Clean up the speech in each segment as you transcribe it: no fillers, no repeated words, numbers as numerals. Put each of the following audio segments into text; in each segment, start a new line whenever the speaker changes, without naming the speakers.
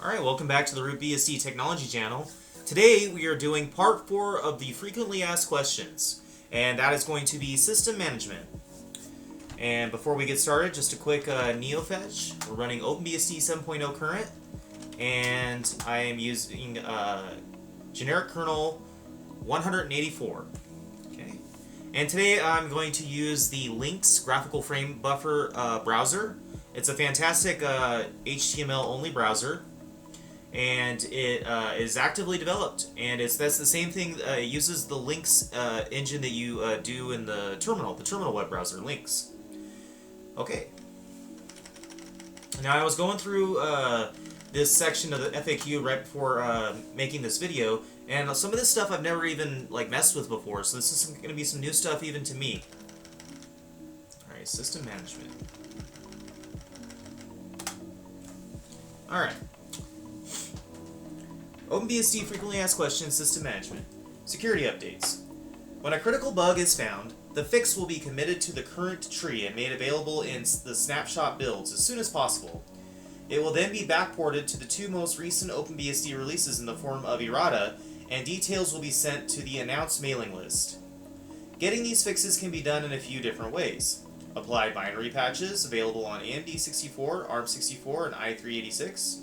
Alright, welcome back to the OpenBSD Technology channel. Today we are doing part 4 of the frequently asked questions, and that is going to be system management. And before we get started, just a quick neofetch. We're running OpenBSD 7.0 current, and I am using generic kernel 184. Okay. And today I'm going to use the Lynx graphical frame buffer browser. It's a fantastic HTML only browser, and it is actively developed, and that's the same thing. It uses the Lynx engine that you do in the terminal web browser, Lynx. Okay. Now I was going through this section of the FAQ right before making this video, and some of this stuff I've never even messed with before, so this is going to be some new stuff even to me. All right, system management. All right. OpenBSD frequently asked questions, system management. Security updates. When a critical bug is found, the fix will be committed to the current tree and made available in the snapshot builds as soon as possible. It will then be backported to the two most recent OpenBSD releases in the form of errata, and details will be sent to the announced mailing list. Getting these fixes can be done in a few different ways. Apply binary patches available on AMD64, ARM64, and i386.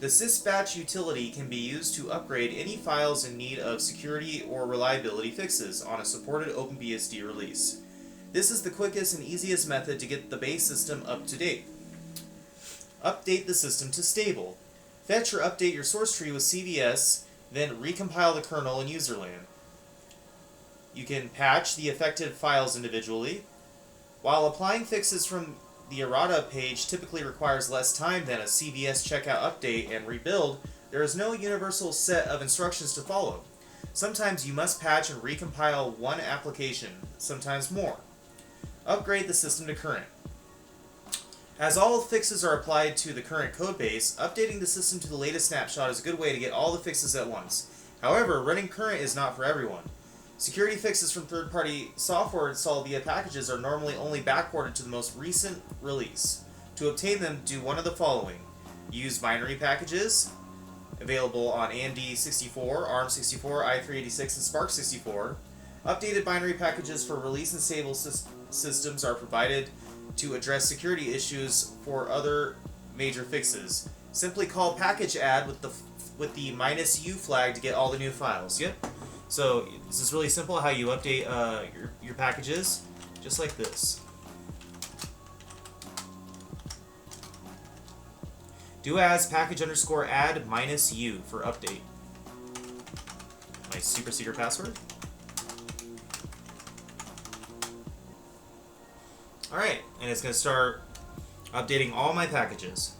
The sysbatch utility can be used to upgrade any files in need of security or reliability fixes on a supported OpenBSD release. This is the quickest and easiest method to get the base system up to date. Update the system to stable. Fetch or update your source tree with CVS, then recompile the kernel in userland. You can patch the affected files individually. While applying fixes from the errata page typically requires less time than a CVS checkout update and rebuild, there is no universal set of instructions to follow. Sometimes you must patch and recompile one application, sometimes more. Upgrade the system to current. As all fixes are applied to the current codebase, updating the system to the latest snapshot is a good way to get all the fixes at once. However, running current is not for everyone. Security fixes from third-party software installed via packages are normally only backported to the most recent release. To obtain them, do one of the following. Use binary packages, available on AMD64, ARM64, i386, and SPARC64. Updated binary packages for release and stable systems are provided to address security issues for other major fixes. Simply call package add with the -u flag to get all the new files. Yep. So this is really simple how you update your packages, just like this. Do as package underscore add -u for update. My super secret password. Alright, and it's going to start updating all my packages.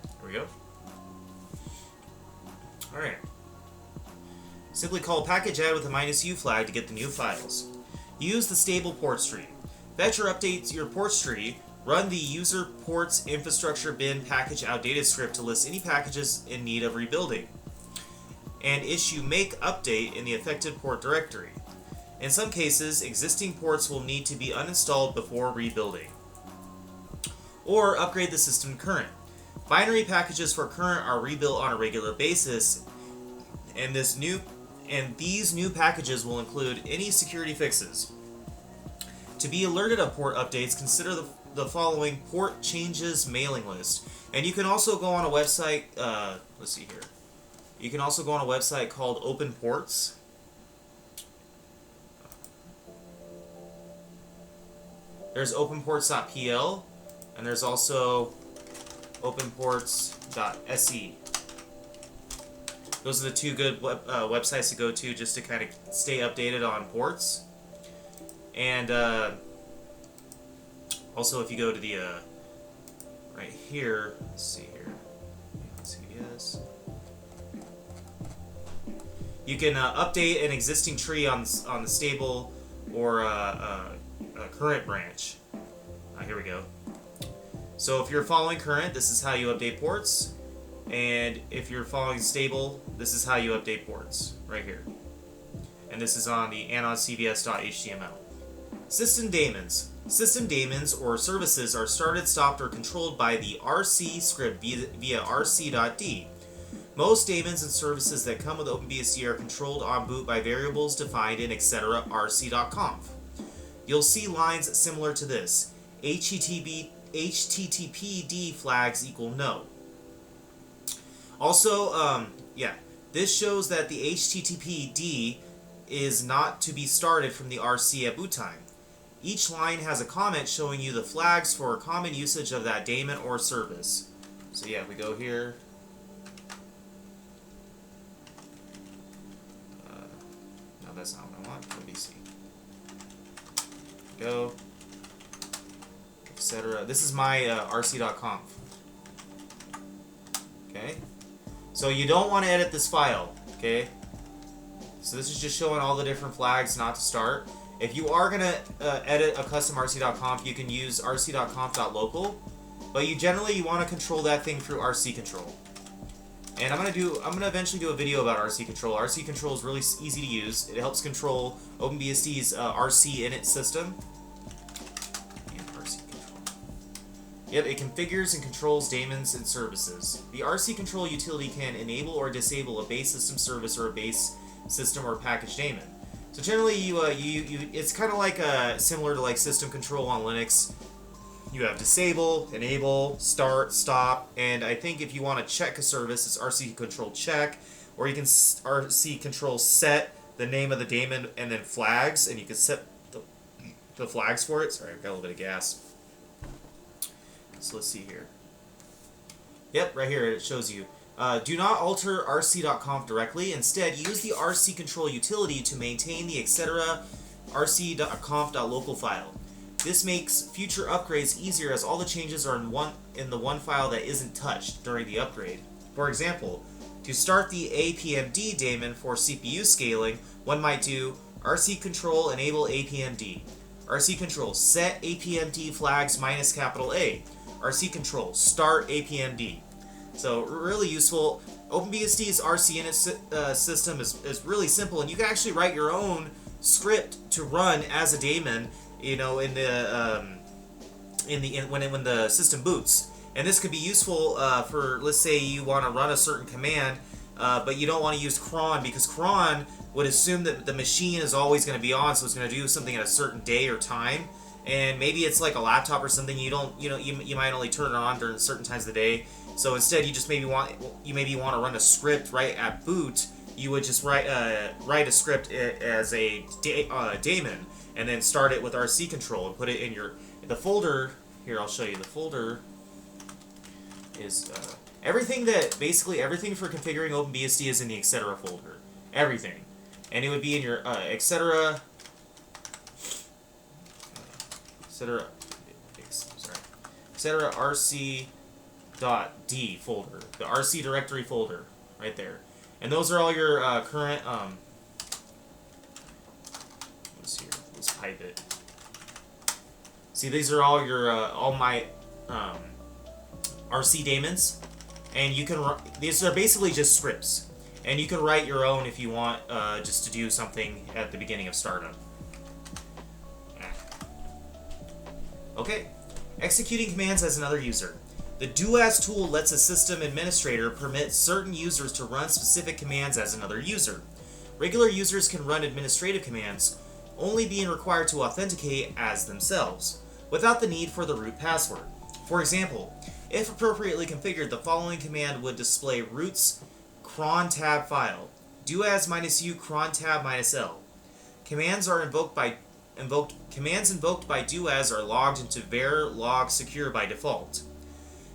There we go. Alright. Simply call package add with a -u flag to get the new files. Use the stable ports tree. Fetch or update your ports tree. Run the user ports infrastructure bin package outdated script to list any packages in need of rebuilding. And issue make update in the affected port directory. In some cases, existing ports will need to be uninstalled before rebuilding. Or upgrade the system to current. Binary packages for current are rebuilt on a regular basis, and these new packages will include any security fixes. To be alerted of port updates, consider the following port changes mailing list. And you can also go on a website, let's see here. You can also go on a website called OpenPorts. There's openports.pl, and there's also openports.se. Those are the two good websites to go to just to kind of stay updated on ports. And also, if you go to the right here, let's see here, CVS. You can update an existing tree on the stable or current branch. Here we go. So if you're following current, this is how you update ports. And if you're following stable, this is how you update ports, right here. And this is on the anoncvs.html. System daemons. System daemons or services are started, stopped, or controlled by the RC script via rc.d. Most daemons and services that come with OpenBSD are controlled on boot by variables defined in etc. rc.conf. You'll see lines similar to this. HTTPD flags equal no. Also, this shows that the HTTPD is not to be started from the RC at boot time. Each line has a comment showing you the flags for common usage of that daemon or service. So yeah, we go here. No, that's not what I want. ODC. Go. Etc. This is my rc.conf. Okay. So you don't want to edit this file. Okay. So this is just showing all the different flags not to start. If you are going to edit a custom rc.conf, you can use rc.conf.local, but you want to control that thing through rc control. And I'm going to eventually do a video about rc control. Rc control is really easy to use. It helps control OpenBSD's rc init system. And rc control. Yep, it configures and controls daemons and services. The rc control utility can enable or disable a base system service or a base system or package daemon. So generally, it's kind of like similar to like system control on Linux. You have disable, enable, start, stop, and I think if you want to check a service, it's rc control check, or you can rc control set the name of the daemon and then flags, and you can set the flags for it. Sorry, I've got a little bit of gas. So let's see here. Yep, right here it shows you. Do not alter rc.conf directly. Instead, use the rc control utility to maintain the etc. rc.conf.local file. This makes future upgrades easier as all the changes are in the one file that isn't touched during the upgrade. For example, to start the APMD daemon for CPU scaling, one might do rc control enable APMD, rc control set APMD flags -A, rc control start APMD. So really useful. OpenBSD's RC init system is really simple, and you can actually write your own script to run as a daemon, you know, when the system boots. And this could be useful for, let's say you want to run a certain command, but you don't want to use cron because cron would assume that the machine is always going to be on, so it's going to do something at a certain day or time. And maybe it's like a laptop or something. You might only turn it on during certain times of the day. So instead, you just maybe want to run a script right at boot. You would just write a script as a daemon, and then start it with rc control and put it in the folder. Here, I'll show you. The folder is basically everything for configuring OpenBSD is in the etc. folder. Everything, and it would be in your etc. rc.d folder, the rc directory folder, right there. And those are all your current, let's pipe it. See, these are all your, all my RC daemons, and you can, these are basically just scripts, and you can write your own if you want, just to do something at the beginning of startup. Okay, executing commands as another user. The doas tool lets a system administrator permit certain users to run specific commands as another user. Regular users can run administrative commands, only being required to authenticate as themselves, without the need for the root password. For example, if appropriately configured, the following command would display root's cron tab file, doas -u cron tab -l. Commands invoked by doas are logged into var log secure by default.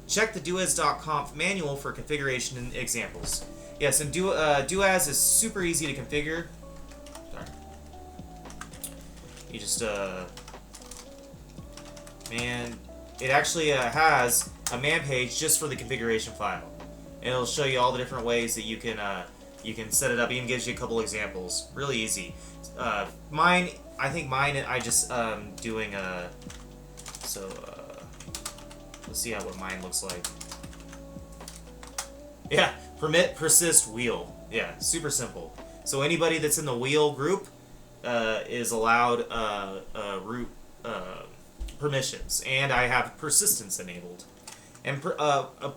Check the doas.conf manual for configuration and examples. Yes, and doas is super easy to configure. Sorry. You just, it actually has a man page just for the configuration file. And it'll show you all the different ways that you can set it up. It even gives you a couple examples. Really easy. I just doing let's see what mine looks like. Yeah, permit persist wheel. Yeah, super simple. So anybody that's in the wheel group is allowed root permissions, and I have persistence enabled. And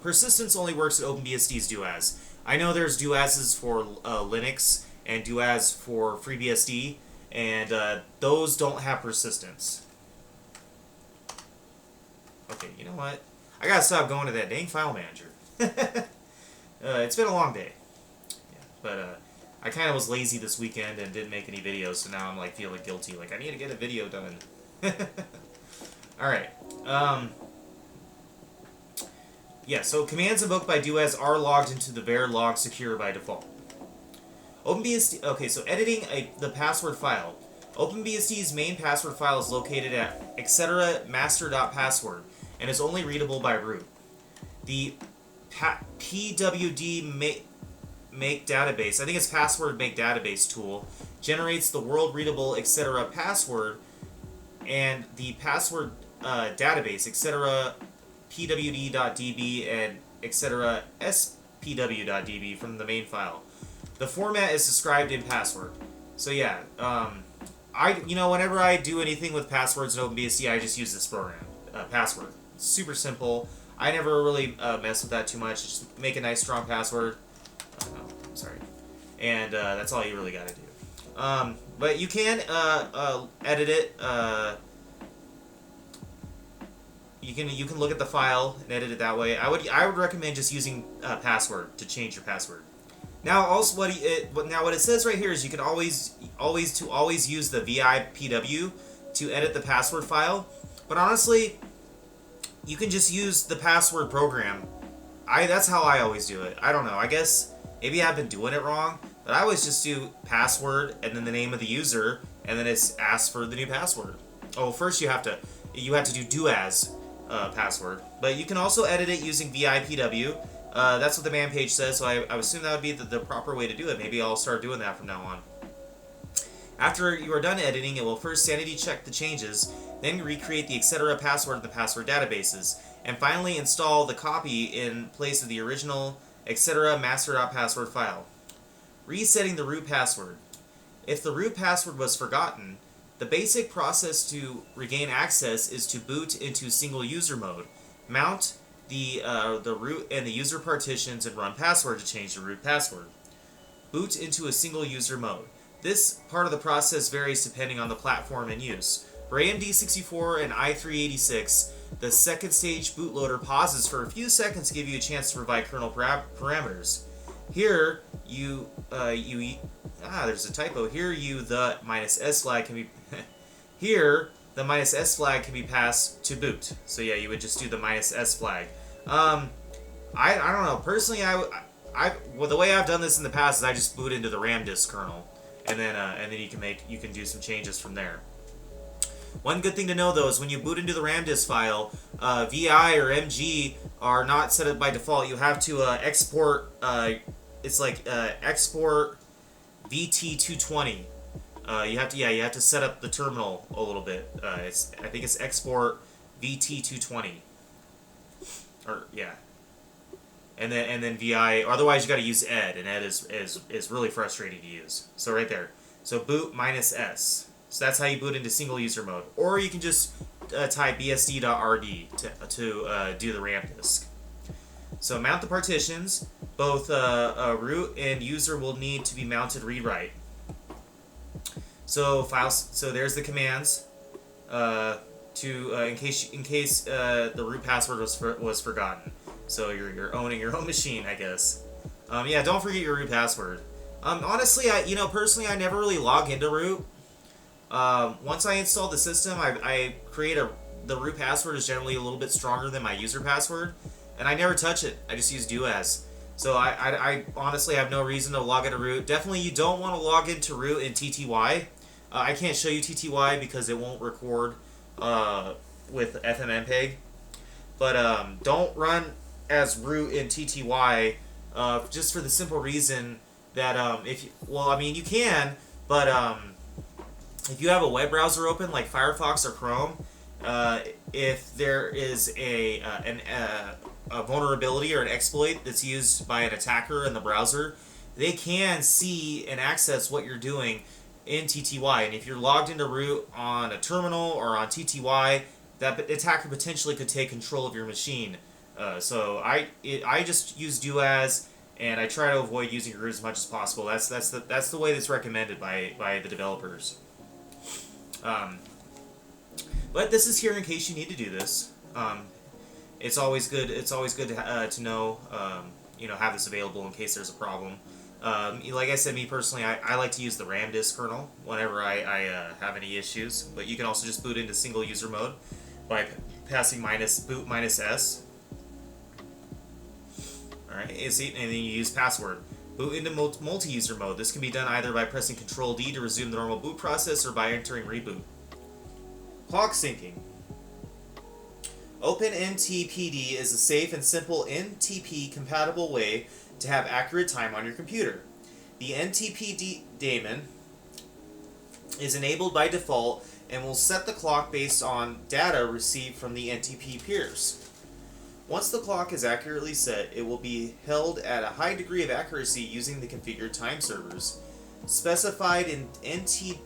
persistence only works at OpenBSD's doas. I know there's doases for Linux and doas for FreeBSD, and those don't have persistence. Okay, you know what? I gotta stop going to that dang file manager. It's been a long day. Yeah, but I kind of was lazy this weekend and didn't make any videos, so now I'm like feeling guilty. Like, I need to get a video done. Alright. Yeah, so commands invoked by doas are logged into the var log secure by default. OpenBSD, okay, so editing the password file. OpenBSD's main password file is located at etc master.password and is only readable by root. The pwd make database, I think it's password make database tool, generates the world readable etc password, and the password database etc pwd.db and etc spw.db from the main file. The format is described in password. So yeah, whenever I do anything with passwords in OpenBSD, I just use this program, password. It's super simple. I never really mess with that too much. Just make a nice strong password. I'm sorry. And that's all you really got to do. But you can edit it. You can look at the file and edit it that way. I would recommend just using password to change your password. Now, also what it says right here is you can always use the VIPW to edit the password file. But honestly, you can just use the password program. That's how I always do it. I don't know. I guess maybe I've been doing it wrong, but I always just do password and then the name of the user, and then it's asked for the new password. Oh, first you have to do doas password, but you can also edit it using VIPW. That's what the man page says, so I assume that would be the proper way to do it. Maybe I'll start doing that from now on. After you are done editing, it will first sanity check the changes, then recreate the etc password in the password databases, and finally install the copy in place of the original etc master.password file. Resetting the root password. If the root password was forgotten, the basic process to regain access is to boot into single user mode, mount the root and the user partitions, and run password to change the root password. Boot into a single user mode. This part of the process varies depending on the platform in use. For AMD64 and i386, the second stage bootloader pauses for a few seconds to give you a chance to provide kernel parameters. Here, there's a typo. Here, the -s flag can be... Here, the -s flag can be passed to boot. So yeah, you would just do the -s flag. I don't know. Personally, the way I've done this in the past is I just boot into the RAM disk kernel, and then you can do some changes from there. One good thing to know though is when you boot into the RAM disk file, VI or MG are not set up by default. You have to export. It's like export VT220. You have to set up the terminal a little bit. I think it's export VT220. Or yeah. And then VI. Otherwise, you got to use ed, and ed is really frustrating to use. So right there. So boot -s. So that's how you boot into single user mode. Or you can just type bsd.rd to do the RAM disk. So mount the partitions. Both root and user will need to be mounted read-write. So files. So there's the commands. In case the root password was forgotten. So you're owning your own machine, I guess. Yeah, don't forget your root password. Honestly, personally, I never really log into root. Once I install the system, I create the root password is generally a little bit stronger than my user password, and I never touch it. I just use doas. So I honestly have no reason to log into root. Definitely, you don't want to log into root in TTY. I can't show you TTY because it won't record with FFmpeg. But don't run as root in TTY just for the simple reason that you can, but if you have a web browser open like Firefox or Chrome, if there is a vulnerability or an exploit that's used by an attacker in the browser, they can see and access what you're doing in TTY. And if you're logged into root on a terminal or on TTY, that attacker potentially could take control of your machine. So I just use do as, and I try to avoid using root as much as possible. That's the way that's recommended by the developers. But this is here in case you need to do this. It's always good. It's always good to know. Have this available in case there's a problem. Like I said, me personally, I like to use the RAM disk kernel whenever I have any issues. But you can also just boot into single user mode by passing boot -s. Alright, and then you use password. Boot into multi-user mode. This can be done either by pressing Ctrl-D to resume the normal boot process or by entering reboot. Clock syncing. OpenNTPD is a safe and simple NTP-compatible way to have accurate time on your computer. The NTPD daemon is enabled by default and will set the clock based on data received from the NTP peers. Once the clock is accurately set, it will be held at a high degree of accuracy using the configured time servers specified in ntpd.conf.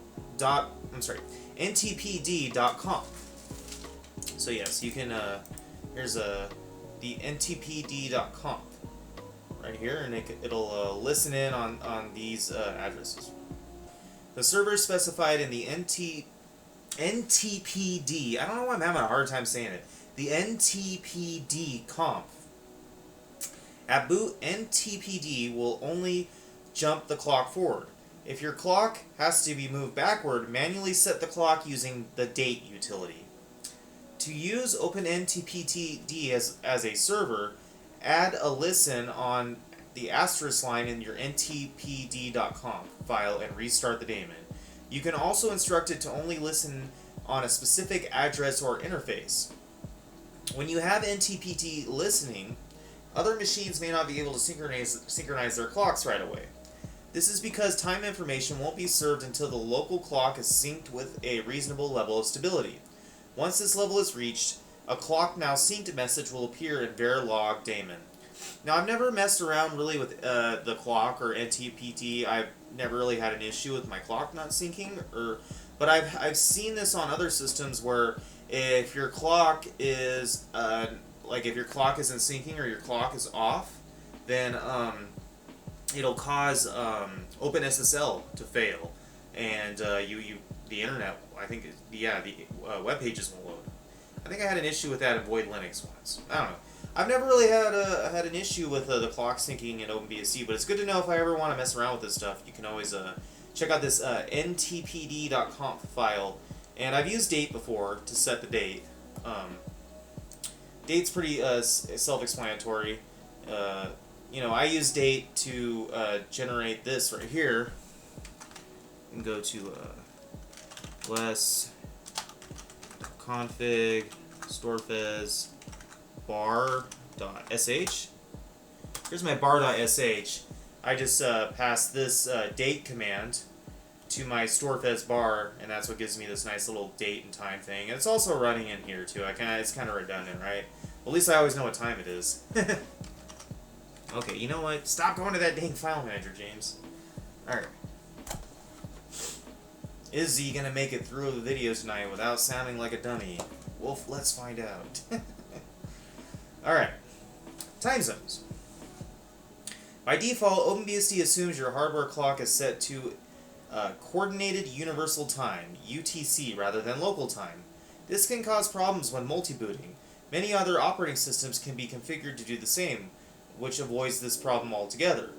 So yes, you can. Here's the ntpd.conf right here, and it'll listen in on these addresses. The servers specified in the NTPD. I don't know why I'm having a hard time saying it. The NTPD conf. At boot, NTPD will only jump the clock forward. If your clock has to be moved backward, manually set the clock using the date utility. To use OpenNTPD as a server, add a listen on the asterisk line in your ntpd.conf file and restart the daemon. You can also instruct it to only listen on a specific address or interface. When you have NTPD listening, other machines may not be able to synchronize their clocks right away. This is because time information won't be served until the local clock is synced with a reasonable level of stability. Once this level is reached, a clock now synced message will appear in verilog daemon. Now, I've never messed around really with the clock or NTPD. I've never really had an issue with my clock not syncing, but I've seen this on other systems where if your clock is if your clock isn't syncing or your clock is off, then it'll cause OpenSSL to fail, and the internet, the web pages won't load. I think I had an issue with that in Void Linux once. I don't know. I've never really had an issue with the clock syncing in Openbsc, but it's good to know if I ever want to mess around with this stuff. You can always check out this ntpd.conf file, and I've used date before to set the date. Date's pretty self-explanatory. I use date to generate this right here. You can go to less.config storefez bar.sh. Here's my bar.sh. I just pass this date command to my storefez bar, and that's what gives me this nice little date and time thing. And it's also running in here too. It's kind of redundant, right? Well, at least I always know what time it is. Okay, you know what? Stop going to that dang file manager, James. Alright. Is he gonna make it through the video tonight without sounding like a dummy? Well, let's find out. Alright. Time zones. By default, OpenBSD assumes your hardware clock is set to Coordinated Universal Time, UTC, rather than local time. This can cause problems when multi-booting. Many other operating systems can be configured to do the same, which avoids this problem altogether.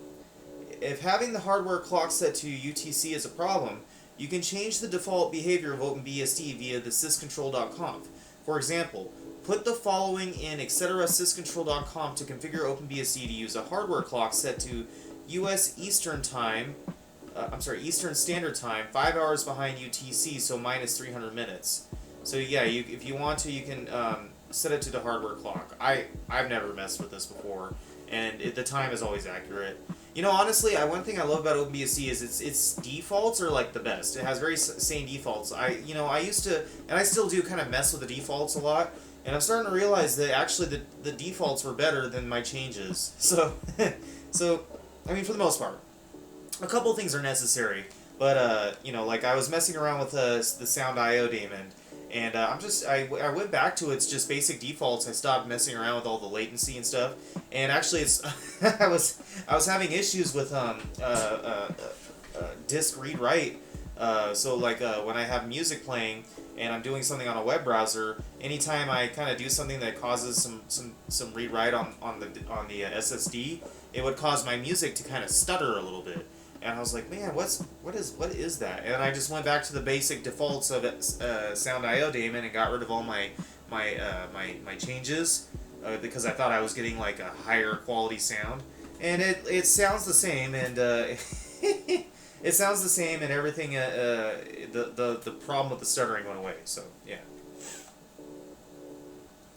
If having the hardware clock set to UTC is a problem, you can change the default behavior of OpenBSD via the syscontrol.conf. For example, put the following in etc. syscontrol.conf to configure OpenBSD to use a hardware clock set to US Eastern Standard Time, 5 hours behind UTC, so minus 300 minutes. So yeah, if you want to, you can set it to the hardware clock. I've never messed with this before, and the time is always accurate. Honestly, one thing I love about OpenBSD is its defaults are like the best. It has very sane defaults. I used to, and I still do, kind of mess with the defaults a lot, and I'm starting to realize that actually the defaults were better than my changes. So, for the most part, a couple things are necessary. But I was messing around with the Sound.io daemon, And I went back to its just basic defaults. I stopped messing around with all the latency and stuff. And actually, it's I was having issues with disk read write. So like when I have music playing and I'm doing something on a web browser, anytime I kind of do something that causes some read write on the SSD, it would cause my music to kind of stutter a little bit. And I was like, man, what is that? And I just went back to the basic defaults of Sound.io daemon and got rid of all my changes because I thought I was getting like a higher quality sound. And it sounds the same, and it sounds the same, and everything. The problem with the stuttering went away. So yeah.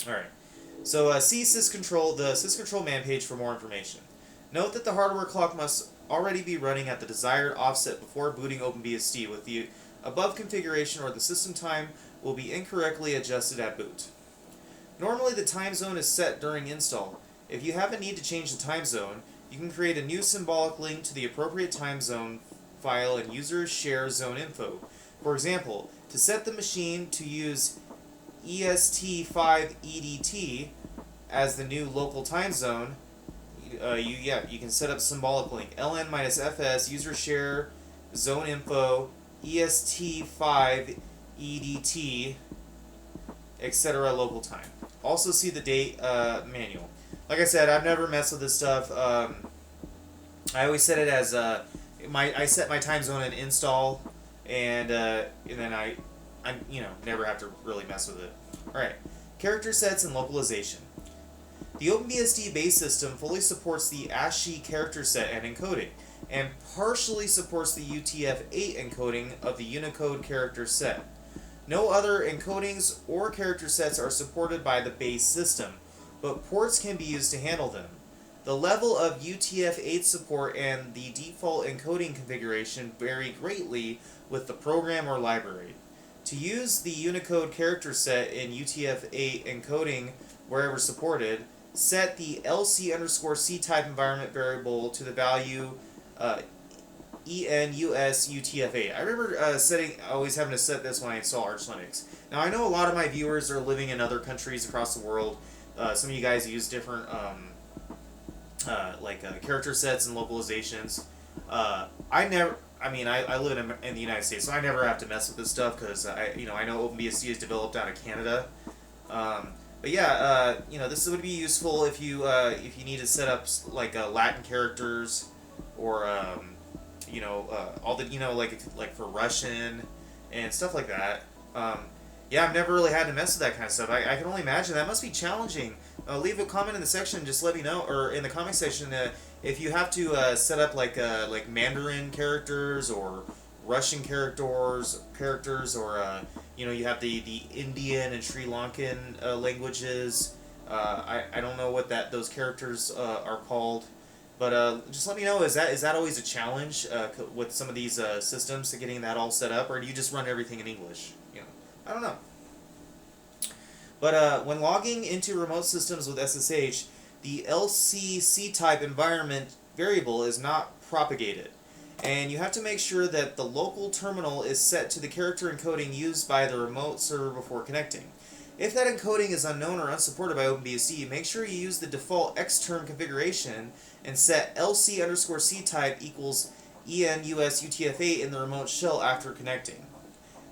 All right. So see syscontrol, the syscontrol man page for more information. Note that the hardware clock must already be running at the desired offset before booting OpenBSD. With the above configuration, or the system time will be incorrectly adjusted at boot. Normally the time zone is set during install. If you have a need to change the time zone, you can create a new symbolic link to the appropriate time zone file and user share zone info. For example, to set the machine to use EST5EDT as the new local time zone, you can set up symbolic link ln-fs user share zone info EST5EDT etc. local time. Also see the date manual. Like I said, I've never messed with this stuff. I always set it as I set my time zone in install, and then I never have to really mess with it. All right, character sets and localization. The OpenBSD base system fully supports the ASCII character set and encoding, and partially supports the UTF-8 encoding of the Unicode character set. No other encodings or character sets are supported by the base system, but ports can be used to handle them. The level of UTF-8 support and the default encoding configuration vary greatly with the program or library. To use the Unicode character set in UTF-8 encoding wherever supported, set the LC_C type environment variable to the value ENUS UTF-8. I remember always having to set this when I install Arch Linux. Now I know a lot of my viewers are living in other countries across the world. Some of you guys use different character sets and localizations. I live in the United States, so I never have to mess with this stuff because I know OpenBSD is developed out of Canada. But yeah, this would be useful if you need to set up like Latin characters or all the like for Russian and stuff like that. Yeah, I've never really had to mess with that kind of stuff. I can only imagine that must be challenging. Leave a comment in the section. Just let me know, or in the comment section, if you have to set up like Mandarin characters or Russian characters, or you have the Indian and Sri Lankan languages. I don't know what those characters are called, but just let me know. Is that always a challenge with some of these systems to getting that all set up, or do you just run everything in English? I don't know. But when logging into remote systems with SSH, the LCC type environment variable is not propagated. And you have to make sure that the local terminal is set to the character encoding used by the remote server before connecting. If that encoding is unknown or unsupported by OpenBSD, make sure you use the default xterm configuration and set LC_C type equals ENUS UTF-8 in the remote shell after connecting.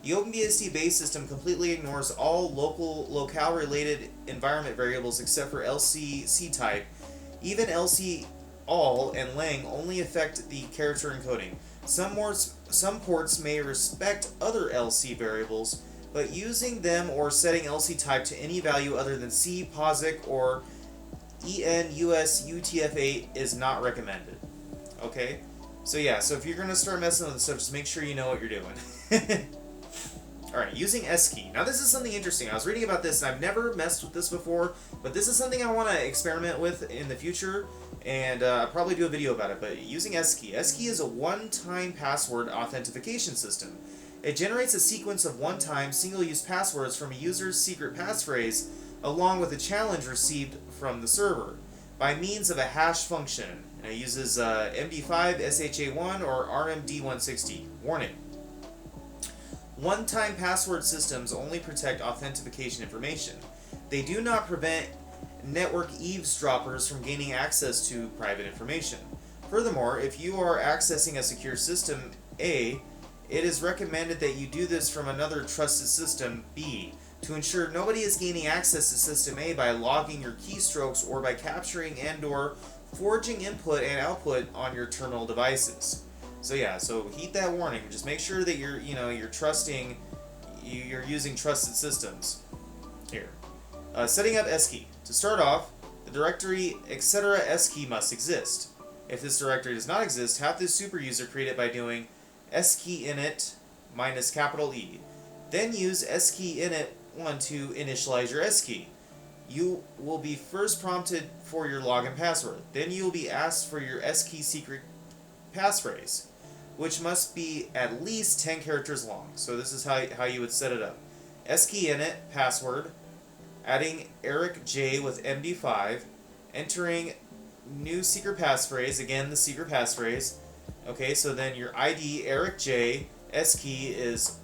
The OpenBSD base system completely ignores all locale-related environment variables except for LCC type. Even LC all and lang only affect the character encoding. Some ports may respect other LC variables, but using them or setting LC type to any value other than C, POSIX, or ENUS UTF-8 is not recommended. Okay? So yeah, so if you're going to start messing with this stuff, just make sure you know what you're doing. Alright, using Sksk. Now this is something interesting. I was reading about this and I've never messed with this before, but this is something I want to experiment with in the future, and I'll probably do a video about it. But using Sksk. Sksk is a one-time password authentication system. It generates a sequence of one-time, single-use passwords from a user's secret passphrase along with a challenge received from the server by means of a hash function. And it uses MD5, SHA1, or RMD160. Warning. One-time password systems only protect authentication information. They do not prevent network eavesdroppers from gaining access to private information. Furthermore, if you are accessing a secure system A, it is recommended that you do this from another trusted system B to ensure nobody is gaining access to system A by logging your keystrokes or by capturing and/or forging input and output on your terminal devices. So yeah, so heed that warning. Just make sure that you're using trusted systems. Here, setting up Sksk. To start off, the directory etc. Sksk must exist. If this directory does not exist, have the superuser create it by doing skinit minus capital E. Then use skinit1 to initialize your Sksk. You will be first prompted for your login password. Then you will be asked for your Sksk secret passphrase, which must be at least 10 characters long. So this is how you would set it up. skinit password, adding Eric J with MD5, entering new secret passphrase, again the secret passphrase. Okay, so then your ID Eric J, Sksk is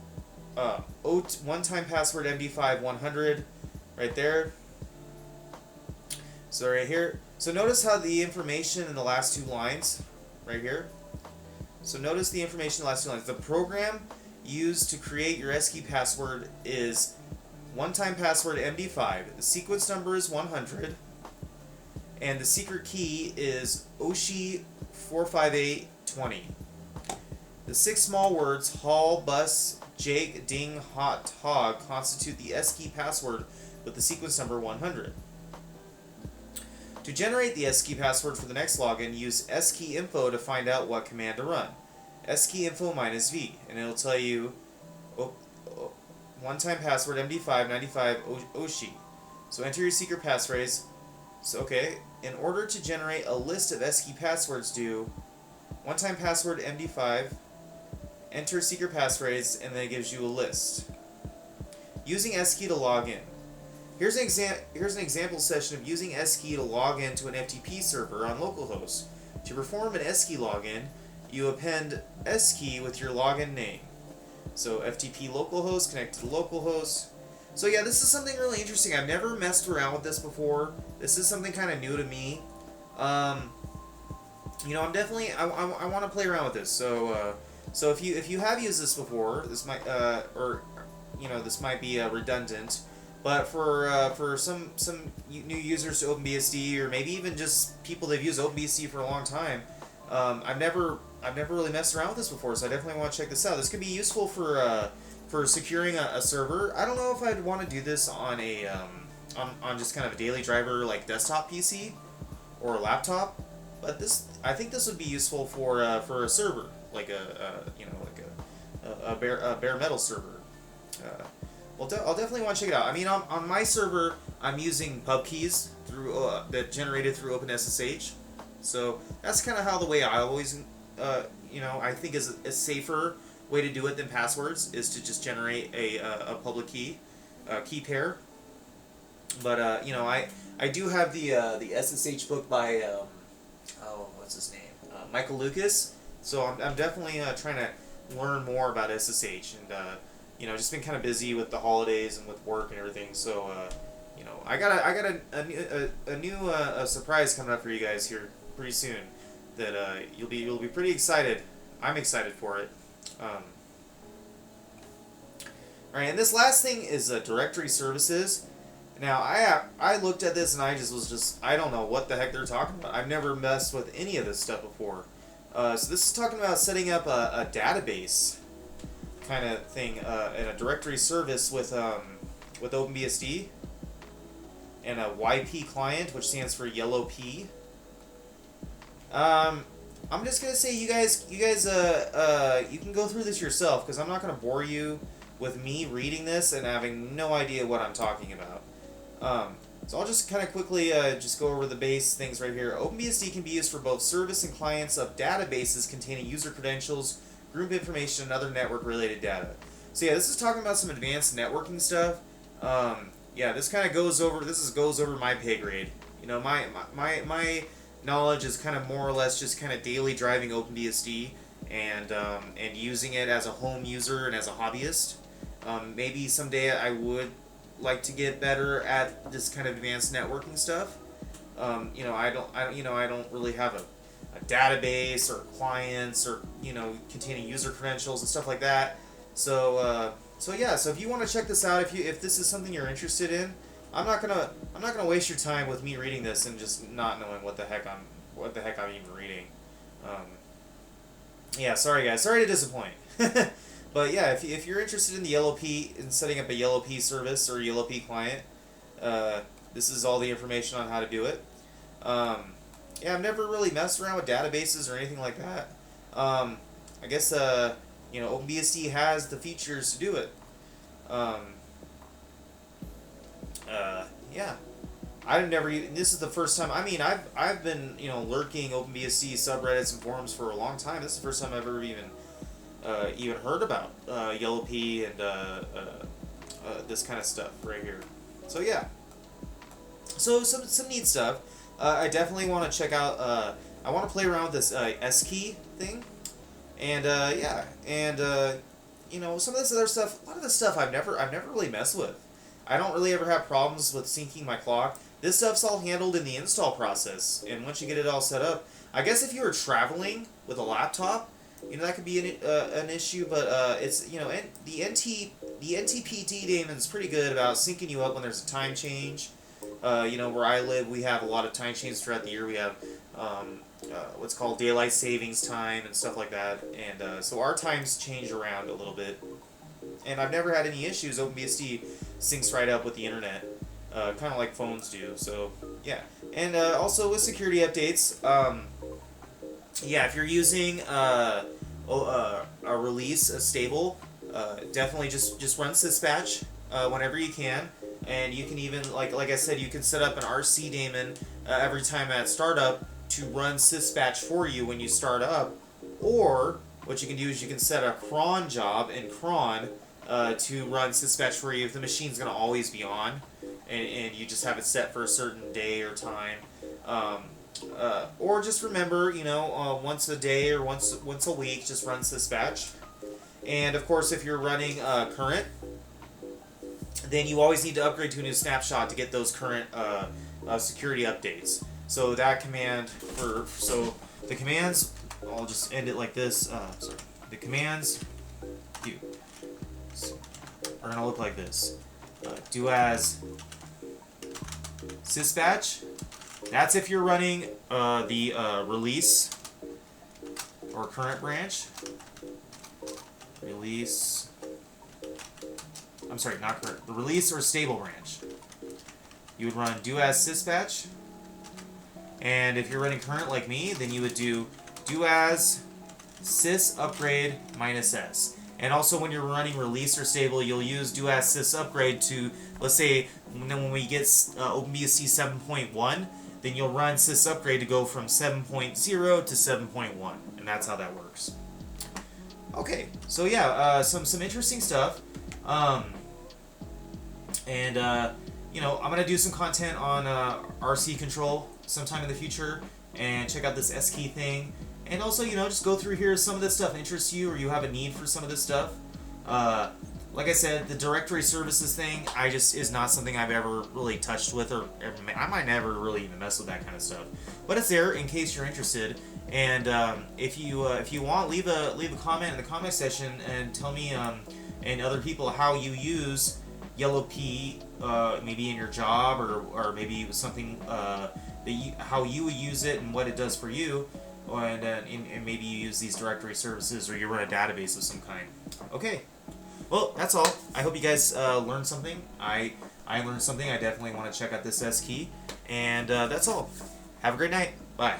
one-time password MD5 100 right there. So right here. So notice how the information in the last two lines right here. So notice the information in the last two lines. The program used to create your Sksk password is one-time password MD5. The sequence number is 100. And the secret key is Oshi45820. The 6 small words Hall, Bus, Jake, Ding, Hot, Hog constitute the Sksk password with the sequence number 100. To generate the Sksk password for the next login, use skinfo to find out what command to run. skinfo -v, and it'll tell you one-time password MD595 Oshi. So enter your secret passphrase. So okay, in order to generate a list of Sksk passwords, do one-time password MD5, enter secret passphrase, and then it gives you a list. Using Sksk to log in. Here's an example session of using Sksk to log in to an FTP server on localhost. To perform an Sksk login, you append Sksk with your login name. So FTP localhost, connect to the localhost. So yeah, this is something really interesting. I've never messed around with this before. This is something kind of new to me. You know, I'm definitely I want to play around with this. So so if you have used this before, this might this might be redundant. But for some new users to OpenBSD, or maybe even just people that've used OpenBSD for a long time, I've never really messed around with this before, so I definitely want to check this out. This could be useful for securing a server. I don't know if I'd want to do this on a on just kind of a daily driver like desktop PC or a laptop, but I think this would be useful for a server like a bare metal server. Well, I'll definitely want to check it out. I mean, on my server, I'm using pub keys through that generated through OpenSSH. So that's kind of how the way I always, I think is a safer way to do it than passwords is to just generate a public key pair. But I do have the SSH book by what's his name, Michael Lucas. So I'm definitely trying to learn more about SSH and. Just been kind of busy with the holidays and with work and everything. So, I got a new surprise coming up for you guys here pretty soon. That you'll be pretty excited. I'm excited for it. All right, and this last thing is directory services. Now, I looked at this and I don't know what the heck they're talking about. I've never messed with any of this stuff before. So this is talking about setting up a database kind of thing in a directory service with OpenBSD and a YP client, which stands for yellow P. I'm just gonna say you guys you can go through this yourself because I'm not gonna bore you with me reading this and having no idea what I'm talking about. So I'll just kind of quickly just go over the base things right here. OpenBSD can be used for both service and clients of databases containing user credentials, group information, and other network-related data. So yeah, this is talking about some advanced networking stuff. Yeah, this kind of goes over my pay grade. My knowledge is kind of more or less just kind of daily driving OpenBSD and using it as a home user and as a hobbyist. Maybe someday I would like to get better at this kind of advanced networking stuff. I don't really have a database or clients or containing user credentials and stuff like that. So if you want to check this out, if this is something you're interested in, I'm not gonna waste your time with me reading this and just not knowing what the heck I'm even reading. Sorry guys, sorry to disappoint. But yeah, if you're interested in the YellowP, in setting up a YellowP service or YellowP client, this is all the information on how to do it. I've never really messed around with databases or anything like that. I guess OpenBSD has the features to do it. I've never even, this is the first time. I mean, I've been lurking OpenBSD subreddits and forums for a long time. This is the first time I've ever even heard about YellowP and this kind of stuff right here. So yeah. So some neat stuff. I definitely want to check out. I want to play around with this Sksk thing, and some of this other stuff. A lot of this stuff I've never really messed with. I don't really ever have problems with syncing my clock. This stuff's all handled in the install process, and once you get it all set up, I guess if you were traveling with a laptop, that could be an issue. But it's the NTPD daemon's pretty good about syncing you up when there's a time change. Where I live, we have a lot of time changes throughout the year. We have what's called daylight savings time and stuff like that, and so our times change around a little bit. And I've never had any issues. OpenBSD syncs right up with the internet, kind of like phones do. So yeah, and also with security updates, if you're using a release, a stable, definitely just run syspatch whenever you can. And you can even, like I said, you can set up an RC daemon every time at startup to run syspatch for you when you start up. Or what you can do is you can set a cron job in cron to run syspatch for you if the machine's going to always be on, and you just have it set for a certain day or time. Or just remember, once a day or once a week, just run syspatch. And of course, if you're running current, then you always need to upgrade to a new snapshot to get those current security updates. So that command the commands, I'll just end it like this. The commands are gonna look like this. Do as syspatch. That's if you're running the release or current branch. Release. I'm sorry, not current. The release or stable branch. You would run do as syspatch. And if you're running current like me, then you would do as sys upgrade -s. And also when you're running release or stable, you'll use do as sys upgrade to, let's say, when we get OpenBSD 7.1, then you'll run sys upgrade to go from 7.0 to 7.1. And that's how that works. Okay, so yeah, some interesting stuff. I'm going to do some content on RC control sometime in the future, and check out this Sksk thing. And also, just go through here. Some of this stuff interests you, or you have a need for some of this stuff. Like I said, the directory services thing, is not something I've ever really touched with, or I might never really even mess with that kind of stuff. But it's there in case you're interested. And if you want, leave a comment in the comment section and tell me and other people how you use YellowP, maybe in your job, or maybe it was something how you would use it and what it does for you. And maybe you use these directory services, or you run a database of some kind. Okay, well, that's all. I hope you guys learned something. I learned something. I definitely want to check out this Sksk, and that's all. Have a great night. Bye.